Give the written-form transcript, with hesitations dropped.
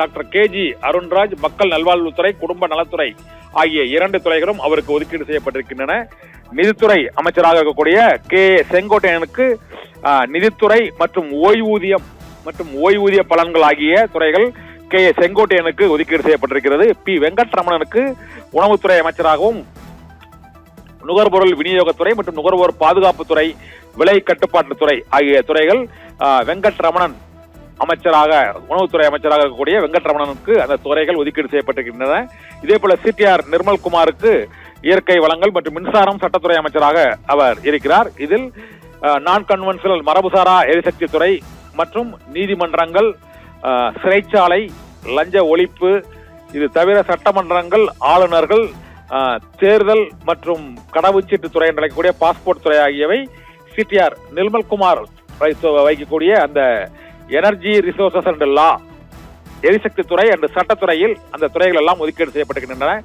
Doctor KG Arunraj மக்கள் நல்வாழ்வுத்துறை, குடும்ப நலத்துறை ஆகிய 2 துறைகளும் அவருக்கு ஒதுக்கீடு செய்யப்பட்டிருக்கின்றன. நிதித்துறை அமைச்சராக இருக்கக்கூடிய செங்கோட்டையனுக்கு நிதித்துறை மற்றும் ஓய்வூதிய பலன்கள் ஆகிய துறைகள் செங்கோட்டையனுக்கு ஒதுக்கீடு செய்யப்பட்டிருக்கிறது. வெங்கட்ரமணனுக்கு உணவுத்துறை அமைச்சராகவும் நுகர்பொருள் விநியோகத்துறை மற்றும் நுகர்வோர் பாதுகாப்புத்துறை, விலை கட்டுப்பாட்டுத்துறை ஆகிய துறைகள் வெங்கட்ரமணன் அமைச்சராக, உணவுத்துறை அமைச்சராக இருக்கக்கூடிய வெங்கட்ரமணனுக்கு அந்த துறைகள் ஒதுக்கீடு செய்யப்பட்டிருக்கின்றன. இதே போல CTR நிர்மல்குமாருக்கு இயற்கை வளங்கள் மற்றும் மின்சாரம் சட்டத்துறை அமைச்சராக அவர் இருக்கிறார். இதில் நான் கன்வென்ஷனல் மரபுசாரா எரிசக்தி துறை மற்றும் நீதிமன்றங்கள், சிறைச்சாலை, லஞ்ச ஒழிப்பு, இது தவிர சட்டமன்றங்கள், ஆளுநர்கள், தேர்தல் மற்றும் கடவுச்சீட்டு துறை என்று அழைக்கக்கூடிய பாஸ்போர்ட் துறை ஆகியவை CTR நிர்மல்குமார் வைக்கக்கூடிய அந்த எனர்ஜி ரிசோர்சஸ் அண்ட் லா, எரிசக்தி துறை அண்ட் சட்டத்துறையில் அந்த துறைகள் எல்லாம் ஒதுக்கீடு செய்யப்பட்டிருக்கின்றன.